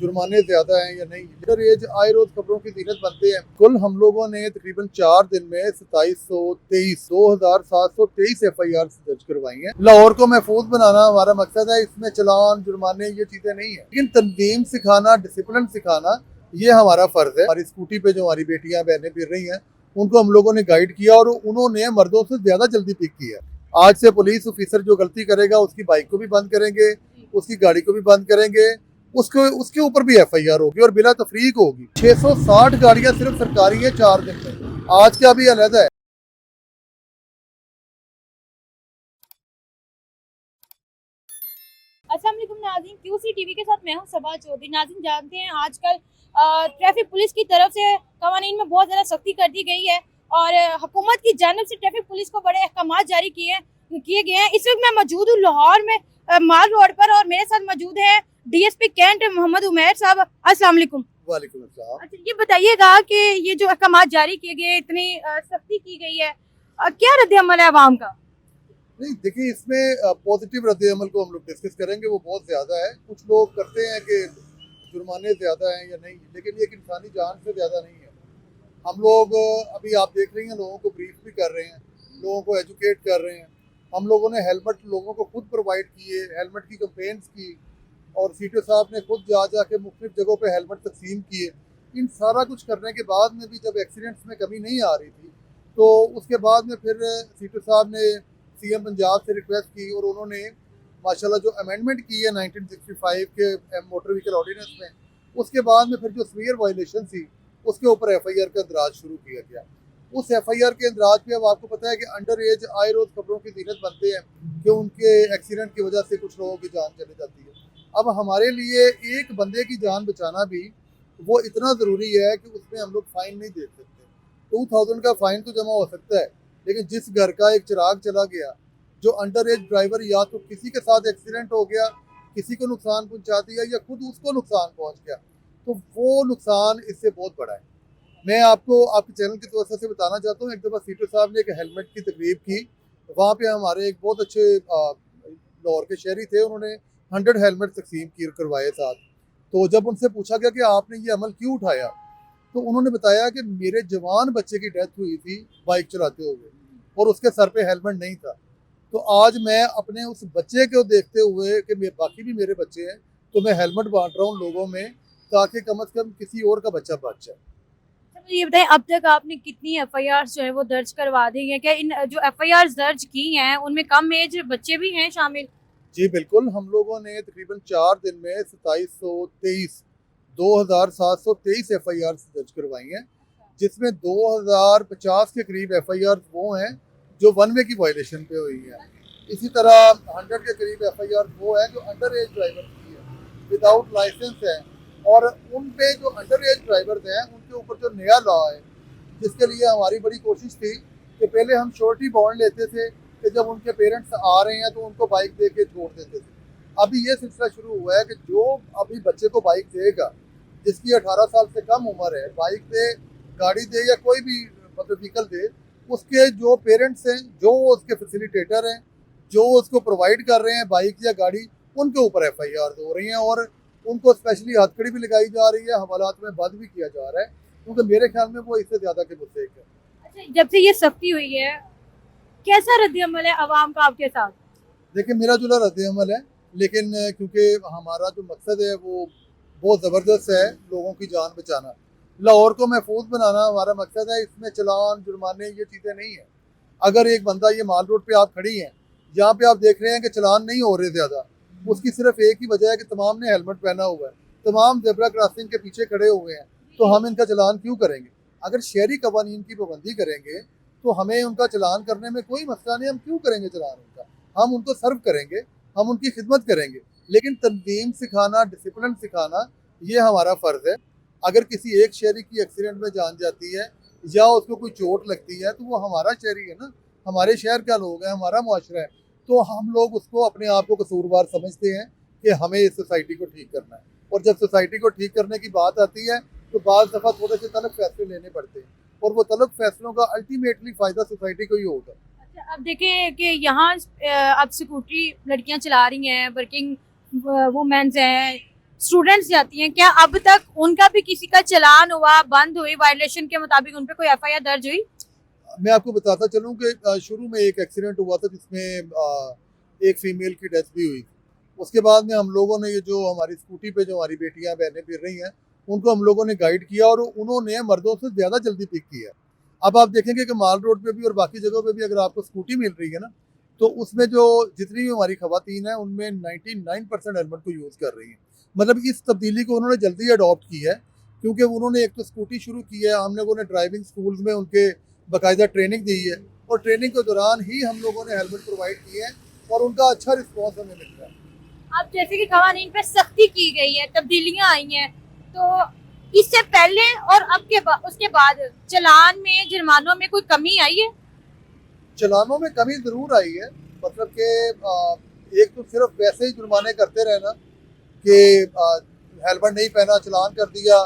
जुर्माने ज्यादा हैं या नहीं। अंडर एज आए रोज खबरों की जीनत बनते हैं। कुल हम लोगों ने तकरीबन 4 दिन में 2723 FIR दर्ज करवाई हैं। लाहौर को महफूज बनाना हमारा मकसद है। इसमें चलान जुर्माने ये चीजें नहीं है, लेकिन तंजीम सिखाना, डिसिप्लिन सिखाना ये हमारा फर्ज है। हमारी स्कूटी पे जो हमारी बेटियां बहनें फिर रही हैं उनको हम लोगों ने गाइड किया और उन्होंने मर्दों से ज्यादा जल्दी पिक किया। आज से पुलिस ऑफिसर जो गलती करेगा उसकी बाइक को भी बंद करेंगे, उसकी गाड़ी को भी बंद करेंगे, उसको उसके ऊपर भी FIR होगी और बिला तफरीक होगी। 660 गाड़ियां सिर्फ सरकारी है 4 दिन में। आज का भी अलग है। अस्सलाम वालेकुम नाज़रीन, QC टीवी के साथ मैं हूं सबा चौधरी। नाज़रीन जानते हैं आजकल ट्रैफिक पुलिस की तरफ से कवानीन में बहुत ज़्यादा सख्ती कर दी गई है और हुकूमत की जानिब से ट्रैफिक पुलिस को बड़े अहकाम जारी किए गए हैं। इस वक्त मैं मौजूद हूँ लाहौर में माल रोड पर और मेरे साथ मौजूद है DSP कैंट मोहम्मद उमैर साहब। अस्सलाम वालेकुम। वालेकुम अस्सलाम। अच्छा, ये बताइएगा कि ये जो अहकाम जारी किए गए, इतनी सख्ती की गई है, क्या रद्द अमल है आवाम का? नहीं देखिए, इसमें पॉजिटिव रद्द-ए-अमल को हम लोग डिस्कस करेंगे। वो बहुत ज़्यादा है। कुछ लोग करते हैं कि जुर्माने ज़्यादा हैं या नहीं, लेकिन ये एक इंसानी जान से ज़्यादा नहीं है। हम लोग अभी आप देख रही हैं लोगों को ब्रीफ भी कर रहे हैं, लोगों को एजुकेट कर रहे हैं। हम लोगों ने हेलमेट लोगों को खुद प्रोवाइड किए, हेलमेट की कंपेन्स की और CTO साहब ने खुद जा के मुख्तलिफ जगहों पे हेलमेट तकसीम किए। इन सारा कुछ करने के बाद में भी जब एक्सीडेंट्स में कमी नहीं आ रही थी, तो उसके बाद में फिर CTO साहब ने CM पंजाब से रिक्वेस्ट की और उन्होंने माशाल्लाह जो अमेंडमेंट की है 1965 के मोटर व्हीकल ऑर्डिनेंस में, उसके बाद में फिर जो सीवियर वायलेशन थी उसके ऊपर FIR का इंदराज शुरू किया गया। उस FIR के इंदराज पे अब आपको पता है कि अंडर एज आए रोज खबरों की जीनत बनते हैं कि उनके एक्सीडेंट की वजह से कुछ लोगों की जान चली जाती है। अब हमारे लिए एक बंदे की जान बचाना भी वो इतना ज़रूरी है कि उसमें हम लोग फ़ाइन नहीं दे सकते। 2000 का फ़ाइन तो जमा हो सकता है, लेकिन जिस घर का एक चिराग चला गया, जो अंडर एज ड्राइवर या तो किसी के साथ एक्सीडेंट हो गया, किसी को नुकसान पहुंचा दिया या खुद उसको नुकसान पहुंच गया, तो वो नुकसान इससे बहुत बड़ा है। मैं आपको आपके चैनल की तरफ से बताना चाहता हूँ, एक दफ़ा CTO साहब ने एक हेलमेट की तकरीब की। वहाँ पे हमारे एक बहुत अच्छे लाहौर के शहरी थे, उन्होंने 100 हेलमेट तकसीम करवाए साथ। तो जब उनसे पूछा गया कि आपने ये अमल क्यों उठाया, तो उन्होंने बताया कि मेरे जवान बच्चे की डेथ हुई थी बाइक चलाते हुए और उसके सर पे हेलमेट नहीं था। तो आज मैं अपने उस बच्चे को देखते हुए कि बाकी भी मेरे बच्चे हैं, तो मैं हेलमेट बांट रहा हूँ लोगों में, ताकि कम से कम किसी और का बच्चा बच जाए। अच्छा, मुझे ये बताएं अब तक आपने कितनी FIR जो है वो दर्ज करवा दी हैं? क्या इन जो FIR दर्ज की हैं उनमें कम एज बच्चे भी हैं शामिल? जी बिल्कुल, हम लोगों ने तकरीबन 4 दिन में 2723 FIR दर्ज करवाई हैं, जिसमें 2050 के करीब FIR वो हैं जो वन वे की वायलेशन पे हुई है। इसी तरह 100 के करीब FIR वो है जो अंडर एज ड्राइवर की है, विदाउट लाइसेंस है। और उन पे जो अंडर एज ड्राइवर्स हैं उनके ऊपर जो नया लॉ है, जिसके लिए हमारी बड़ी कोशिश थी कि पहले हम श्योरिटी बॉन्ड लेते थे कि जब उनके पेरेंट्स आ रहे हैं तो उनको बाइक दे के छोड़ देते थे। अभी ये सिलसिला शुरू हुआ है कि जो अभी बच्चे को बाइक देगा, जिसकी 18 साल से कम उम्र है, बाइक दे, गाड़ी दे या कोई भी मतलब व्हीकल दे, उसके जो पेरेंट्स हैं, जो उसके फैसिलिटेटर हैं, जो उसको प्रोवाइड कर रहे हैं बाइक या गाड़ी, उनके ऊपर FIR हो रही हैं और उनको स्पेशली हथकड़ी भी लगाई जा रही है, हवालात में बंद भी किया जा रहा है, क्योंकि मेरे ख्याल में वो इससे ज़्यादा के मुस्तहिक है। अच्छा, जब से ये सख्ती हुई है कैसा रद्द अमल है आवाम का आपके साथ? देखिए, मेरा जुला रद्द-ए-अमल है, लेकिन क्योंकि हमारा जो मकसद है वो बहुत ज़बरदस्त है, लोगों की जान बचाना। लाहौर को महफूज बनाना हमारा मकसद है। इसमें चलान, जुर्माने ये चीज़ें नहीं हैं। अगर एक बंदा, ये माल रोड पे आप खड़ी हैं, यहाँ पे आप देख रहे हैं कि चलान नहीं हो रहे ज़्यादा, उसकी सिर्फ एक ही वजह है कि तमाम ने हेलमेट पहना हुआ है, तमाम ज़ेब्रा क्रॉसिंग के पीछे खड़े हुए हैं, तो हम इनका चलान क्यों करेंगे? अगर शहरी कवानीन की पाबंदी करेंगे, तो हमें उनका चलान करने में कोई मसला नहीं, हम क्यों करेंगे चलान उनका? हम उनको सर्व करेंगे, हम उनकी खिदमत करेंगे, लेकिन तंजीम सिखाना, डिसिप्लिन सिखाना ये हमारा फ़र्ज़ है। अगर किसी एक शहरी की एक्सीडेंट में जान जाती है या उसको कोई चोट लगती है, तो वो हमारा शहरी है ना, हमारे शहर का लोग है, हमारा मुआशरा है। तो हम लोग उसको अपने आप को कसूरवार समझते हैं कि हमें इस सोसाइटी को ठीक करना है। और जब सोसाइटी को ठीक करने की बात आती है, तो बाज़ दफ़ा थोड़े से तलब फैसले लेने पड़ते हैं और वो तलब फैसलों का अल्टीमेटली फ़ायदा सोसाइटी को ही होगा। अच्छा, अब देखें कि यहाँ अब स्कूटी लड़कियां चला रही हैं, वर्किंग वुमेन्स हैं, स्टूडेंट्स जाती हैं, क्या अब तक उनका भी किसी का चालान हुआ, बंद हुई, वायलेशन के मुताबिक उन पे कोई एफआईआर दर्ज हुई? मैं आपको बताता चलूं कि शुरू में एक एक्सीडेंट हुआ था जिसमें एक फीमेल की डेथ भी हुई। उसके बाद में हम लोगों ने ये जो हमारी स्कूटी पे जो हमारी बेटियां बहनें फिर रही हैं उनको हम लोगों ने गाइड किया और उन्होंने मर्दों से ज़्यादा जल्दी पिक किया। अब आप देखेंगे कि माल रोड पे भी और बाकी जगहों पे भी अगर आपको स्कूटी मिल रही है ना, तो उसमें जो जितनी भी हमारी खवातीन हैं उनमें 99% हेलमेट को यूज़ कर रही हैं। मतलब इस तब्दीली को उन्होंने जल्दी अडॉप्ट की है, क्योंकि उन्होंने एक तो स्कूटी शुरू की है, हम लोगों ने ड्राइविंग स्कूल्स में उनके बाकायदा ट्रेनिंग दी है और ट्रेनिंग के दौरान ही हम लोगों ने हेलमेट प्रोवाइड किए हैं और उनका अच्छा रिस्पॉन्स हमें मिल रहा है। अब जैसे कि कवानीन पे सख्ती की गई है, तब्दीलियां आई हैं, तो इससे पहले और अब के उसके बाद चालान में, जुर्मानों में कोई कमी आई है? चलानों में कमी ज़रूर आई है, मतलब कि एक तो सिर्फ वैसे ही जुर्माने करते रहना कि हेलमेट नहीं पहना चलान कर दिया,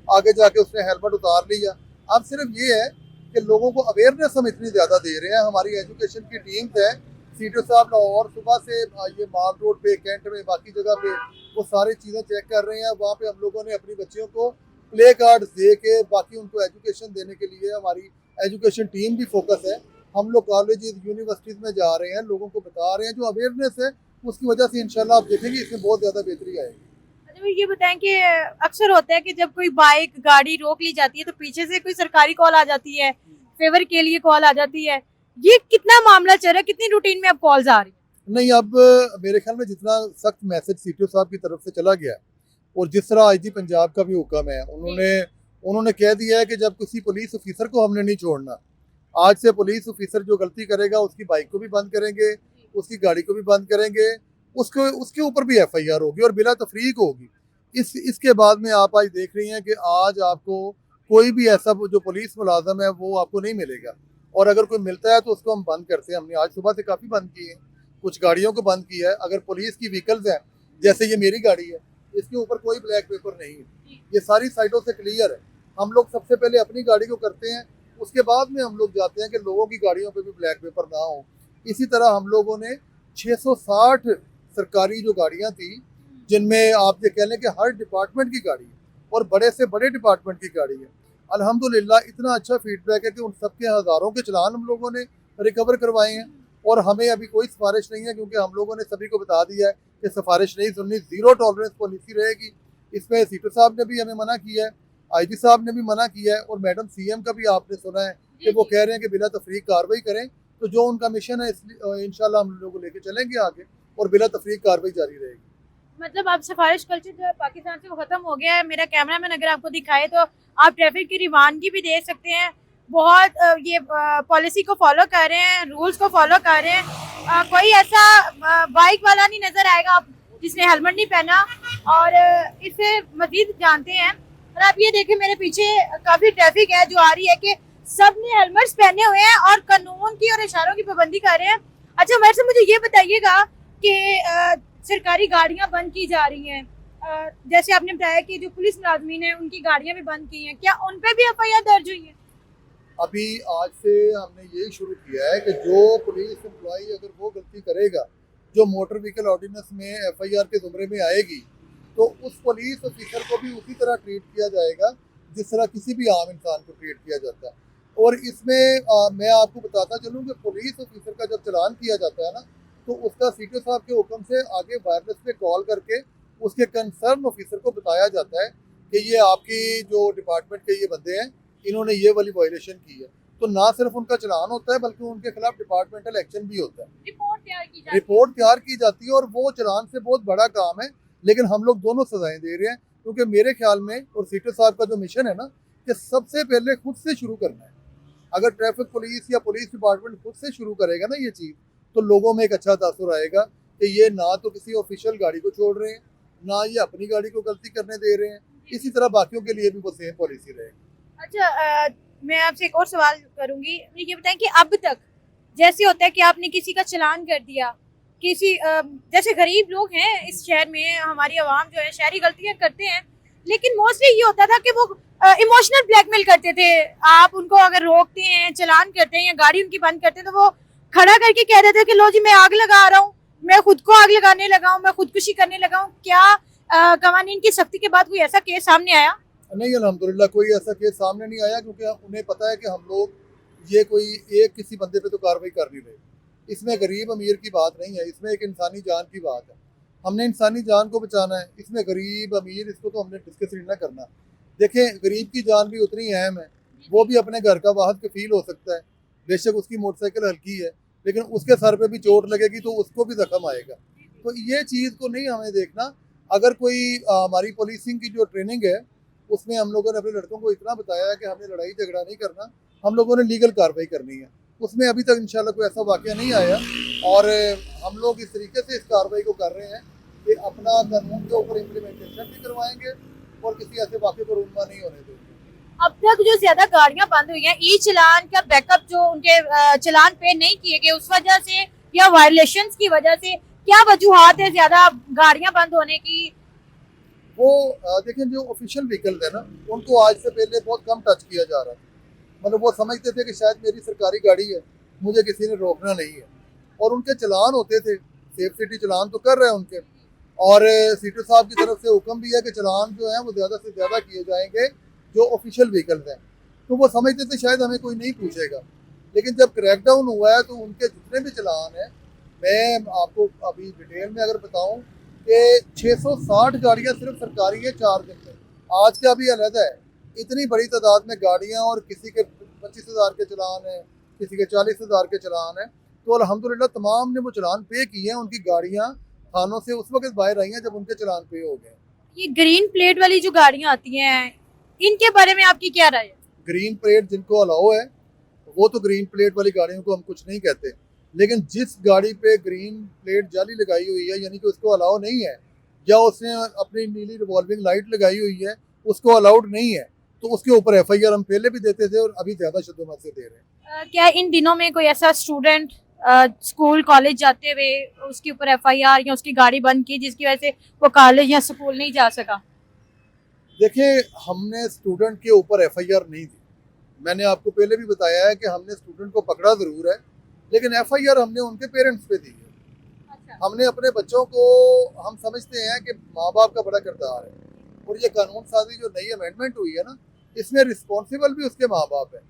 आगे जाके उसने हेलमेट उतार लिया। अब सिर्फ ये है कि लोगों को अवेयरनेस हम इतनी ज़्यादा दे रहे हैं, हमारी एजुकेशन की टीम्स है, सीडीओ साहब और सुबह से ये माल रोड पे, कैंट में, बाकी जगह पे वो सारी चीज़ें चेक कर रहे हैं। वहाँ पे हम लोगों ने अपनी बच्चियों को प्ले कार्ड दे के बाकी उनको एजुकेशन देने के लिए हमारी एजुकेशन टीम भी फोकस है। हम लोग कॉलेजेस यूनिवर्सिटीज़ में जा रहे हैं, लोगों को बता रहे हैं, जो अवेयरनेस है उसकी वजह से इंशाल्लाह आप देखेंगे इसमें बहुत ज़्यादा बेहतरी आएगी। अच्छा, ये बताएं कि अक्सर होता है कि जब कोई बाइक गाड़ी रोक ली जाती है तो पीछे से कोई सरकारी कॉल आ जाती है, फेवर के लिए कॉल आ जाती है, ये कितना मामला चल रहा है, कितनी रूटीन में अब कॉल्स आ रही है? नहीं, अब मेरे ख्याल में जितना सख्त मैसेज सीटीओ साहब की तरफ से चला गया और जिस तरह आईजी पंजाब का भी हुक्म है, उन्होंने कह दिया है कि जब किसी पुलिस ऑफिसर को हमने नहीं छोड़ना, आज से पुलिस ऑफिसर जो गलती करेगा उसकी बाइक को भी बंद करेंगे, उसकी गाड़ी को भी बंद करेंगे, उसको उसके ऊपर भी एफआईआर होगी और बिला तफरीक होगी। इसके बाद में आप आज देख रही हैं कि आज आपको कोई भी ऐसा जो पुलिस मुलाजम है वो आपको नहीं मिलेगा, और अगर कोई मिलता है तो उसको हम बंद करते हैं। हमने आज सुबह से काफ़ी बंद किए हैं, कुछ गाड़ियों को बंद किया है। अगर पुलिस की व्हीकल्स हैं, जैसे ये मेरी गाड़ी है, इसके ऊपर कोई ब्लैक पेपर नहीं है, ये सारी साइडों से क्लियर है। हम लोग सबसे पहले अपनी गाड़ी को करते हैं, उसके बाद में हम लोग जाते हैं कि लोगों की गाड़ियों पे भी ब्लैक पेपर ना हो। इसी तरह हम लोगों ने 660 सरकारी जो गाड़ियां थी, जिनमें आप ये कह लें कि हर डिपार्टमेंट की गाड़ी है और बड़े से बड़े डिपार्टमेंट की गाड़ी है, अल्हम्दुलिल्लाह इतना अच्छा फीडबैक है कि उन सबके हज़ारों के चलान हम लोगों ने रिकवर करवाए हैं। और हमें अभी कोई सिफारिश नहीं है, क्योंकि हम लोगों ने सभी को बता दिया है कि सिफारिश नहीं सुननी, ज़ीरो टॉलरेंस पॉलिसी रहेगी। इसमें सीटो साहब ने भी हमें मना किया है, आईजी साहब ने भी मना किया है, और मैडम सीएम का भी आपने सुना है कि वो कह रहे हैं कि बिला तफरीक कार्रवाई करें। तो जो उनका मिशन है इंशाल्लाह हम लोग लेके चलेंगे आगे और बिला तफरीक कार्रवाई जारी रहेगी। मतलब अब सिफारिश कल्चर जो है पाकिस्तान से वो खत्म हो गया है। मेरा कैमरामैन अगर आपको दिखाए तो आप ट्रैफिक की रवानगी भी देख सकते हैं, बहुत ये पॉलिसी को फॉलो कर रहे हैं, रूल्स को फॉलो कर रहे हैं। कोई ऐसा बाइक वाला नहीं नजर आएगा जिसने हेलमेट नहीं पहना। और इसे मजीद जानते हैं, और आप ये देखें मेरे पीछे काफी ट्रैफिक है जो आ रही है कि सब ने हेलमेट्स पहने हुए हैं और कानून की और इशारों की पाबंदी कर रहे हैं। अच्छा, मेरे से मुझे ये बताइएगा कि सरकारी गाड़ियां बंद की जा रही हैं, जैसे आपने बताया कि जो पुलिस मुलाजमीन है उनकी गाड़ियां भी बंद की हैं, क्या उन पे भी एफआईआर दर्ज हुई है? अभी आज से हमने यही शुरू किया है कि जो पुलिस एम्प्लॉई अगर वो गलती करेगा जो मोटर व्हीकल ऑर्डिनेंस में एफआईआर के जुमरे में आएगी, तो उस पुलिस ऑफिसर को भी उसी तरह ट्रीट किया जाएगा जिस तरह किसी भी आम इंसान को ट्रीट किया जाता है। और इसमें मैं आपको बताता चलूँ कि पुलिस ऑफिसर का जब चलान किया जाता है ना, तो उसका सीटीओ साहब के हुक्म से आगे वायरलेस पे कॉल करके उसके कंसर्न ऑफिसर को बताया जाता है कि ये आपकी जो डिपार्टमेंट के ये बंदे हैं, इन्होंने ये वाली वायलेशन की है। तो ना सिर्फ उनका चलान होता है बल्कि उनके खिलाफ डिपार्टमेंटल एक्शन भी होता है, रिपोर्ट तैयार की जाती है, और वो चलान से बहुत बड़ा काम है। लेकिन हम लोग दोनों सजाएं दे रहे हैं, क्योंकि मेरे ख्याल में और सीटो साहब का जो मिशन है ना, कि सबसे पहले खुद से शुरू करना है। अगर ट्रैफिक पुलिस या पुलिस डिपार्टमेंट खुद से शुरू करेगा ना ये चीज़, तो लोगों में एक अच्छा तासुर आएगा कि ये ना तो किसी ऑफिशियल गाड़ी को छोड़ रहे हैं, ना ये अपनी गाड़ी को गलती करने दे रहे हैं। इसी तरह बाकियों के लिए भी वो सेम पॉलिसी रहेगी। अच्छा, मैं आपसे एक और सवाल करूंगी, ये बताएं कि अब तक जैसे होता है कि आपने किसी का चालान कर दिया, किसी जैसे गरीब लोग हैं इस शहर में, हमारी आवाम जो है शहरी गलतियां करते हैं, लेकिन मोस्टली ये होता था कि वो इमोशनल ब्लैकमेल करते थे। आप उनको अगर रोकते हैं, चालान करते हैं या गाड़ी उनकी बंद करते हैं, तो वो खड़ा करके कह देते हैं कि लो जी मैं आग लगा रहा हूँ, मैं खुद को आग लगाने लगा हूँ, मैं खुदकुशी करने लगा हूँ। क्या कवानीन की सख्ती के बाद कोई ऐसा केस सामने आया? नहीं, अल्हम्दुलिल्लाह कोई ऐसा केस सामने नहीं आया, क्योंकि उन्हें पता है कि हम लोग ये कोई एक किसी बंदे पे तो कार्रवाई कर नहीं रहे। इसमें गरीब अमीर की बात नहीं है, इसमें एक इंसानी जान की बात है। हमने इंसानी जान को बचाना है, इसमें गरीब अमीर इसको तो हमने डिस्कस नहीं ना करना। देखें, गरीब की जान भी उतनी अहम है, वो भी अपने घर का वाहद कफील हो सकता है। बेशक उसकी मोटरसाइकिल हल्की है, लेकिन उसके सर पे भी चोट लगेगी तो उसको भी जख्म आएगा। तो ये चीज़ को नहीं हमें देखना। अगर कोई हमारी पुलिसिंग की जो ट्रेनिंग है, उसमें हम लोगों ने अपने लड़कों को इतना बताया है कि हमने लड़ाई झगड़ा नहीं करना, हम लोगों ने लीगल कार्रवाई करनी है। उसमें अभी तक इंशाल्लाह कोई ऐसा वाक़या नहीं आया, और हम लोग इस तरीके से इस कार्रवाई को कर रहे हैं कि अपना कानून के ऊपर इम्प्लीमेंटेशन भी करवाएंगे और किसी ऐसे वाक़े को रूनमा नहीं होने देंगे। अब तक जो ज्यादा गाड़ियां बंद हुई हैं, ई चलान का बैकअप जो उनके चलान पे नहीं किए गए उस वजह से या वायलेशंस की वजह से, क्या वजूहात है ज्यादा गाड़ियां बंद होने की? वो देखें, जो ऑफिशियल व्हीकल है ना, उनको आज से पहले बहुत कम टच किया जा रहा था। मतलब वो समझते थे कि शायद मेरी सरकारी गाड़ी है, मुझे किसी ने रोकना नहीं है, और उनके चलान होते थे। सेफ सिटी चलान तो कर रहे हैं उनके, और सीटू साहब की तरफ से हुक्म भी है कि चलान जो है वो ज़्यादा से ज़्यादा किए जाएंगे जो ऑफिशियल व्हीकल्स हैं। तो वो समझते थे शायद हमें कोई नहीं पूछेगा, लेकिन जब क्रैकडाउन हुआ है तो उनके जितने भी चलान हैं, मैं आपको अभी डिटेल में अगर बताऊं कि 660 गाड़ियां सिर्फ सरकारी है 4 दिन में। आज का भी अलहदा है, इतनी बड़ी तादाद में गाड़ियां, और किसी के 25,000 के चलान हैं, किसी के 40,000 के चलान हैं। तो अल्हम्दुलिल्लाह तमाम ने वो चलान पे किए हैं। उनकी गाड़ियां थानों से उस वक्त बाहर आई हैं जब उनके चलान पे हो गए। ये ग्रीन प्लेट वाली जो गाड़ियां आती हैं, इनके बारे में आपकी क्या राय है? ग्रीन प्लेट जिनको अलाउ है वो तो ग्रीन प्लेट वाली गाड़ियों को हम कुछ नहीं कहते, लेकिन जिस गाड़ी पे ग्रीन प्लेट जाली लगाई हुई है, यानी कि उसको अलाउ नहीं है, या उसने अपनी नीली रिवॉल्विंग लाइट लगाई हुई है, उसको अलाउड नहीं है, तो उसके ऊपर FIR हम पहले भी देते थे और अभी ज़्यादा शुद्धमत से दे रहे हैं। क्या इन दिनों में कोई ऐसा स्टूडेंट स्कूल कॉलेज जाते हुए उसके ऊपर FIR या उसकी गाड़ी बंद की जिसकी वजह से वो कॉलेज या स्कूल नहीं जा सका? देखिए, हमने स्टूडेंट के ऊपर FIR नहीं दी। मैंने आपको पहले भी बताया है कि हमने स्टूडेंट को पकड़ा ज़रूर है, लेकिन FIR हमने उनके पेरेंट्स पे दी है। अच्छा। हमने अपने बच्चों को, हम समझते हैं कि माँ बाप का बड़ा किरदार है, और ये कानून साजी जो नई अमेंडमेंट हुई है ना, इसमें रिस्पॉन्सिबल भी उसके माँ बाप है,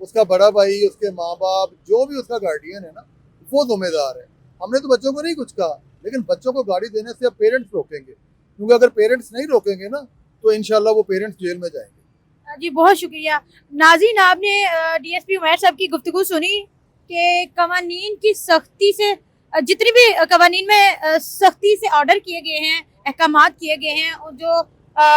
उसका बड़ा भाई, उसके माँ बाप, जो भी उसका गार्डियन है ना, वो जिम्मेदार है। हमने तो बच्चों को नहीं कुछ कहा, लेकिन बच्चों को गाड़ी देने से अब पेरेंट्स रोकेंगे, क्योंकि अगर पेरेंट्स नहीं रोकेंगे ना तो इंशाल्लाह वो पेरेंट्स जेल में जाएंगे। जी बहुत शुक्रिया नाज़रीन, आपने DSP उमैर साहब की गुफ्तगू सुनी कि कवानीन की सख्ती से जितनी भी कवानीन में सख्ती से ऑर्डर किए गए हैं, अहकामात किए गए हैं, और जो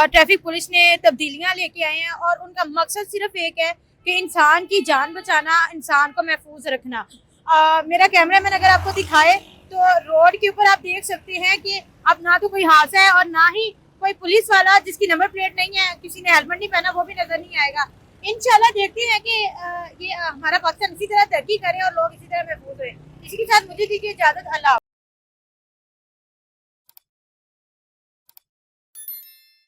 ट्रैफिक पुलिस ने तब्दीलियां लेके आए हैं, और उनका मकसद सिर्फ एक है कि इंसान की जान बचाना, इंसान को महफूज रखना। मेरा कैमरामैन अगर आपको दिखाए तो रोड के ऊपर आप देख सकते हैं कि अब ना तो कोई हादसा है और ना ही कोई पुलिस वाला जिसकी नंबर प्लेट नहीं है, किसी ने हेलमेट नहीं पहना, वो भी नजर नहीं आएगा। इंशाल्लाह देखते हैं कि ये हमारा पाकिस्तान इसी तरह तरक्की करे और लोग इसी तरह महफूज रहे। इसी के साथ मुझे दीजिए इजाजत। अल्लाह।